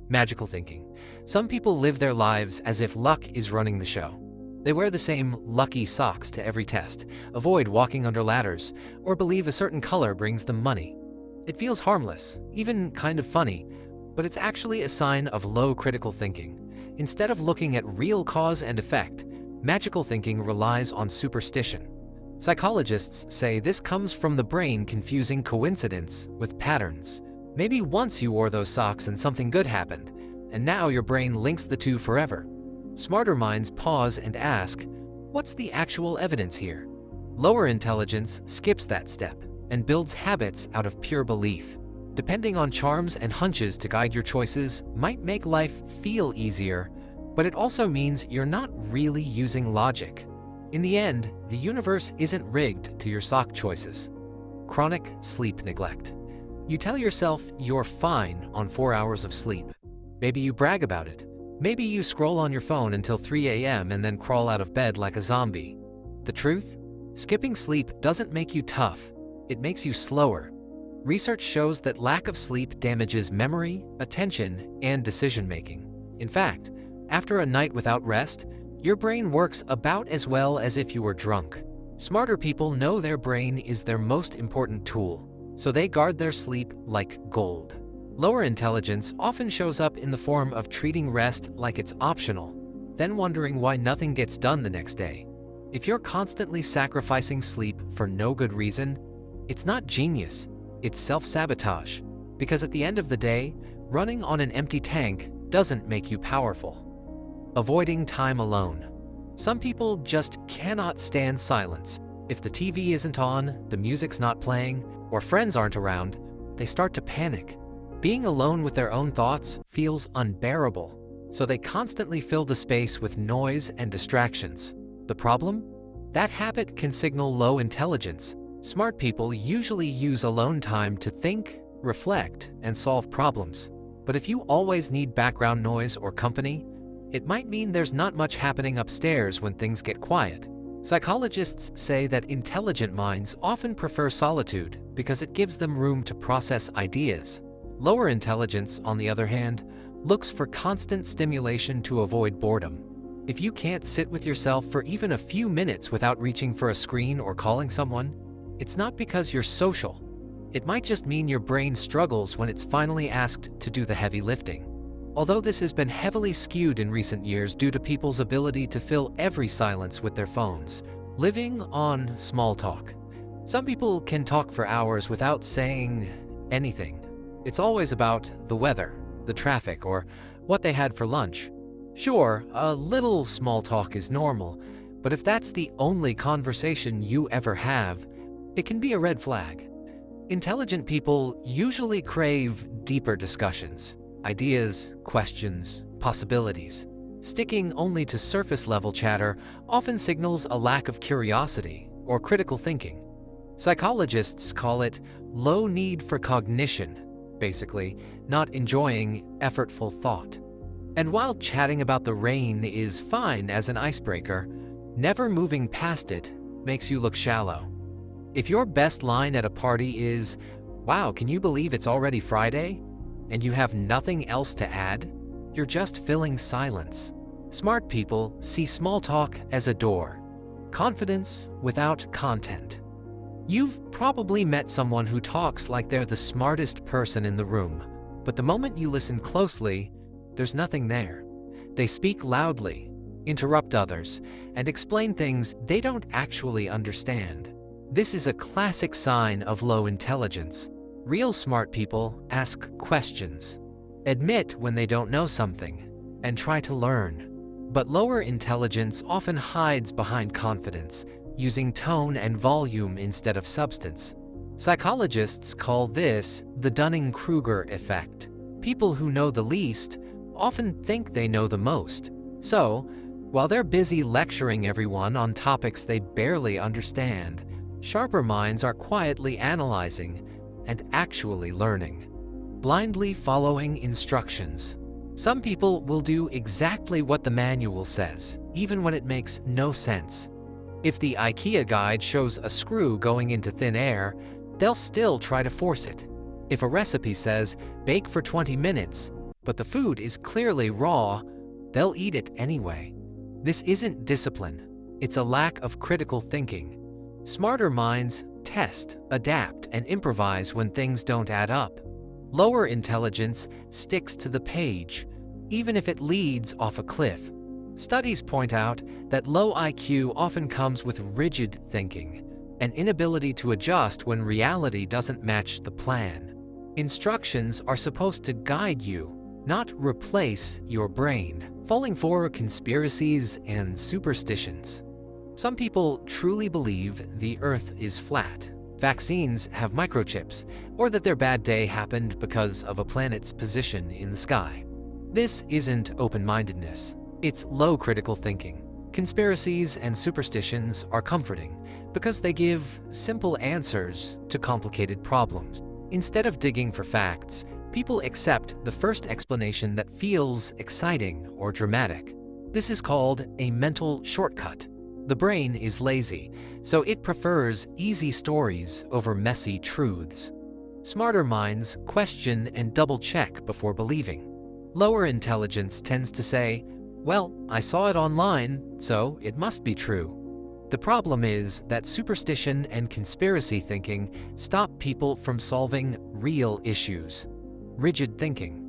Magical thinking. Some people live their lives as if luck is running the show. They wear the same lucky socks to every test, avoid walking under ladders, or believe a certain color brings them money. It feels harmless, even kind of funny, but it's actually a sign of low critical thinking. Instead of looking at real cause and effect, magical thinking relies on superstition. Psychologists say this comes from the brain confusing coincidence with patterns. Maybe once you wore those socks and something good happened, and now your brain links the two forever. Smarter minds pause and ask, what's the actual evidence here? Lower intelligence skips that step and builds habits out of pure belief. Depending on charms and hunches to guide your choices might make life feel easier, but it also means you're not really using logic. In the end, the universe isn't rigged to your sock choices. Chronic sleep neglect. You tell yourself you're fine on 4 hours of sleep. Maybe you brag about it. Maybe you scroll on your phone until 3 a.m. and then crawl out of bed like a zombie. The truth? Skipping sleep doesn't make you tough. It makes you slower. Research shows that lack of sleep damages memory, attention, and decision-making. In fact, after a night without rest, your brain works about as well as if you were drunk. Smarter people know their brain is their most important tool, so they guard their sleep like gold. Lower intelligence often shows up in the form of treating rest like it's optional, then wondering why nothing gets done the next day. If you're constantly sacrificing sleep for no good reason, it's not genius, it's self-sabotage. Because at the end of the day, running on an empty tank doesn't make you powerful. Avoiding time alone. Some people just cannot stand silence. If the TV isn't on, the music's not playing, or friends aren't around, they start to panic. Being alone with their own thoughts feels unbearable, so they constantly fill the space with noise and distractions. The problem? That habit can signal low intelligence. Smart people usually use alone time to think, reflect, and solve problems. But if you always need background noise or company, it might mean there's not much happening upstairs when things get quiet. Psychologists say that intelligent minds often prefer solitude because it gives them room to process ideas. Lower intelligence, on the other hand, looks for constant stimulation to avoid boredom. If you can't sit with yourself for even a few minutes without reaching for a screen or calling someone, it's not because you're social. It might just mean your brain struggles when it's finally asked to do the heavy lifting. Although this has been heavily skewed in recent years due to people's ability to fill every silence with their phones, living on small talk. Some people can talk for hours without saying anything. It's always about the weather, the traffic, or what they had for lunch. Sure, a little small talk is normal, but if that's the only conversation you ever have, it can be a red flag. Intelligent people usually crave deeper discussions. Ideas, questions, possibilities. Sticking only to surface-level chatter often signals a lack of curiosity or critical thinking. Psychologists call it low need for cognition, basically, not enjoying effortful thought. And while chatting about the rain is fine as an icebreaker, never moving past it makes you look shallow. If your best line at a party is, "Wow, can you believe it's already Friday?" and you have nothing else to add, you're just filling silence. Smart people see small talk as a door. Confidence without content. You've probably met someone who talks like they're the smartest person in the room, but the moment you listen closely, there's nothing there. They speak loudly, interrupt others, and explain things they don't actually understand. This is a classic sign of low intelligence. Real smart people ask questions, admit when they don't know something, and try to learn. But lower intelligence often hides behind confidence, using tone and volume instead of substance. Psychologists call this the Dunning-Kruger effect. People who know the least often think they know the most. So, while they're busy lecturing everyone on topics they barely understand, sharper minds are quietly analyzing and actually learning. Blindly following instructions. Some people will do exactly what the manual says, even when it makes no sense. If the IKEA guide shows a screw going into thin air, they'll still try to force it. If a recipe says, bake for 20 minutes, but the food is clearly raw, they'll eat it anyway. This isn't discipline, it's a lack of critical thinking. Smarter minds test, adapt, and improvise when things don't add up. Lower intelligence sticks to the page, even if it leads off a cliff. Studies point out that low IQ often comes with rigid thinking, an inability to adjust when reality doesn't match the plan. Instructions are supposed to guide you, not replace your brain, falling for conspiracies and superstitions. Some people truly believe the Earth is flat, vaccines have microchips, or that their bad day happened because of a planet's position in the sky. This isn't open-mindedness, it's low critical thinking. Conspiracies and superstitions are comforting because they give simple answers to complicated problems. Instead of digging for facts, people accept the first explanation that feels exciting or dramatic. This is called a mental shortcut. The brain is lazy, so it prefers easy stories over messy truths. Smarter minds question and double-check before believing. Lower intelligence tends to say, "Well, I saw it online, so it must be true." The problem is that superstition and conspiracy thinking stop people from solving real issues. Rigid thinking.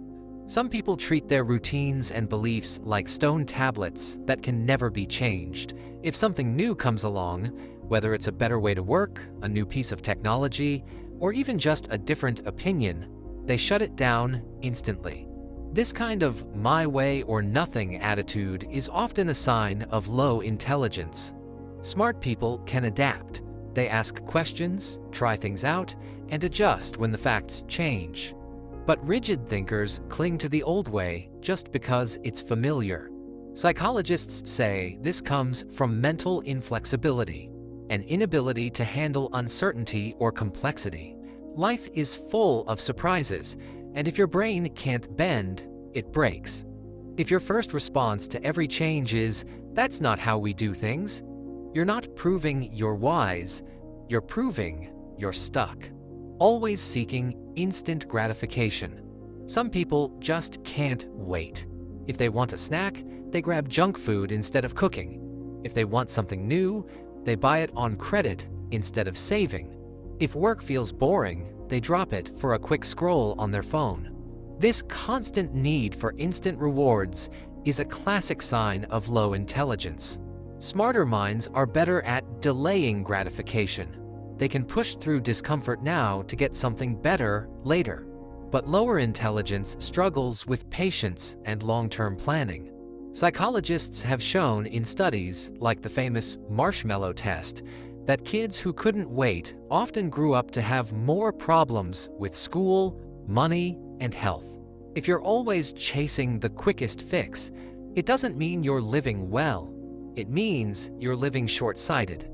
Some people treat their routines and beliefs like stone tablets that can never be changed. If something new comes along, whether it's a better way to work, a new piece of technology, or even just a different opinion, they shut it down instantly. This kind of my way or nothing attitude is often a sign of low intelligence. Smart people can adapt. They ask questions, try things out, and adjust when the facts change. But rigid thinkers cling to the old way just because it's familiar. Psychologists say this comes from mental inflexibility, an inability to handle uncertainty or complexity. Life is full of surprises, and if your brain can't bend, it breaks. If your first response to every change is, "That's not how we do things," you're not proving you're wise, you're proving you're stuck. Always seeking instant gratification. Some people just can't wait. If they want a snack, they grab junk food instead of cooking. If they want something new, they buy it on credit instead of saving. If work feels boring, they drop it for a quick scroll on their phone. This constant need for instant rewards is a classic sign of low intelligence. Smarter minds are better at delaying gratification. They can push through discomfort now to get something better later. But lower intelligence struggles with patience and long-term planning. Psychologists have shown in studies, like the famous marshmallow test, that kids who couldn't wait often grew up to have more problems with school, money, and health. If you're always chasing the quickest fix, it doesn't mean you're living well. It means you're living short-sighted.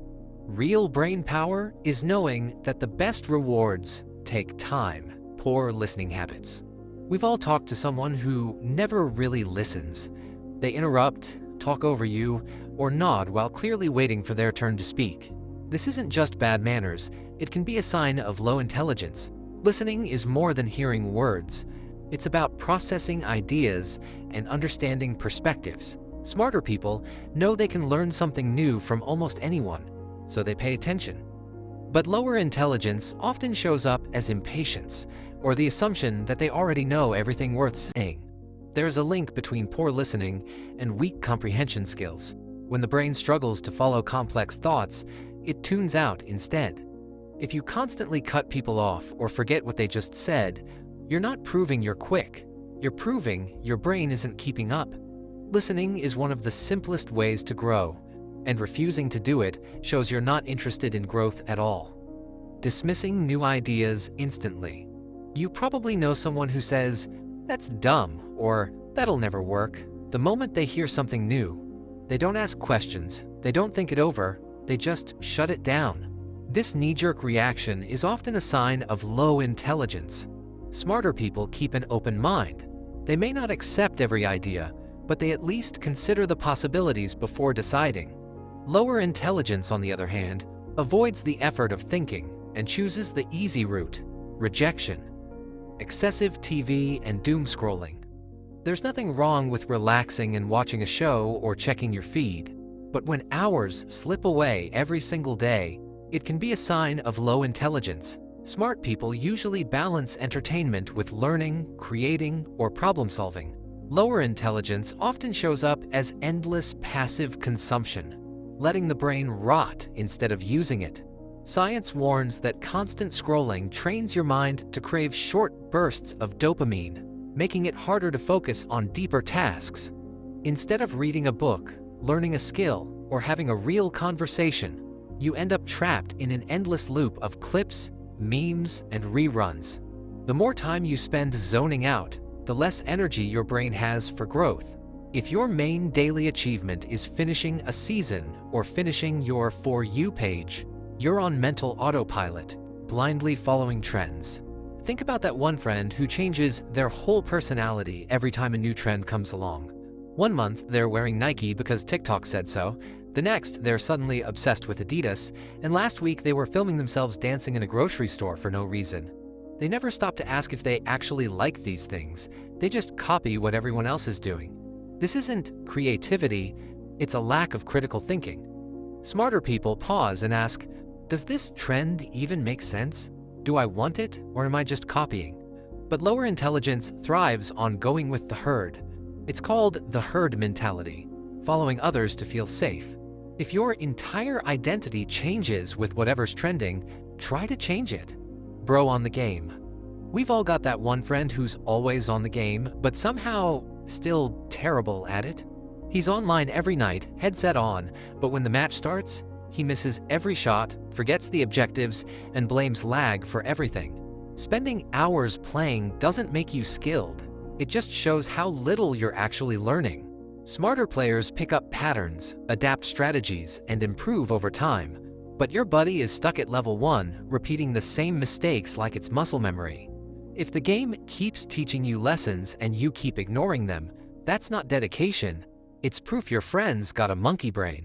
Real brain power is knowing that the best rewards take time. Poor listening habits. We've all talked to someone who never really listens. They interrupt, talk over you, or nod while clearly waiting for their turn to speak. This isn't just bad manners, it can be a sign of low intelligence. Listening is more than hearing words. It's about processing ideas and understanding perspectives. Smarter people know they can learn something new from almost anyone, so they pay attention. But lower intelligence often shows up as impatience, or the assumption that they already know everything worth saying. There's a link between poor listening and weak comprehension skills. When the brain struggles to follow complex thoughts, it tunes out instead. If you constantly cut people off or forget what they just said, you're not proving you're quick. You're proving your brain isn't keeping up. Listening is one of the simplest ways to grow, and refusing to do it shows you're not interested in growth at all. Dismissing new ideas instantly. You probably know someone who says, "That's dumb," or "That'll never work," the moment they hear something new. They don't ask questions, they don't think it over, they just shut it down. This knee-jerk reaction is often a sign of low intelligence. Smarter people keep an open mind. They may not accept every idea, but they at least consider the possibilities before deciding. Lower intelligence, on the other hand, avoids the effort of thinking and chooses the easy route: rejection. Excessive TV and doom scrolling. There's nothing wrong with relaxing and watching a show or checking your feed. But when hours slip away every single day, it can be a sign of low intelligence. Smart people usually balance entertainment with learning, creating, or problem-solving. Lower intelligence often shows up as endless passive consumption, letting the brain rot instead of using it. Science warns that constant scrolling trains your mind to crave short bursts of dopamine, making it harder to focus on deeper tasks. Instead of reading a book, learning a skill, or having a real conversation, you end up trapped in an endless loop of clips, memes, and reruns. The more time you spend zoning out, the less energy your brain has for growth. If your main daily achievement is finishing a season or finishing your For You page, you're on mental autopilot, blindly following trends. Think about that one friend who changes their whole personality every time a new trend comes along. One month, they're wearing Nike because TikTok said so. The next, they're suddenly obsessed with Adidas. And last week, they were filming themselves dancing in a grocery store for no reason. They never stop to ask if they actually like these things. They just copy what everyone else is doing. This isn't creativity, it's a lack of critical thinking. Smarter people pause and ask, does this trend even make sense? Do I want it, or am I just copying? But lower intelligence thrives on going with the herd. It's called the herd mentality, following others to feel safe. If your entire identity changes with whatever's trending, try to change it. Bro on the game. We've all got that one friend who's always on the game, but somehow still terrible at it. He's online every night, headset on, but when the match starts, he misses every shot, forgets the objectives, and blames lag for everything. Spending hours playing doesn't make you skilled. It just shows how little you're actually learning. Smarter players pick up patterns, adapt strategies, and improve over time. But your buddy is stuck at level 1, repeating the same mistakes like it's muscle memory. If the game keeps teaching you lessons and you keep ignoring them, that's not dedication. It's proof your friend's got a monkey brain.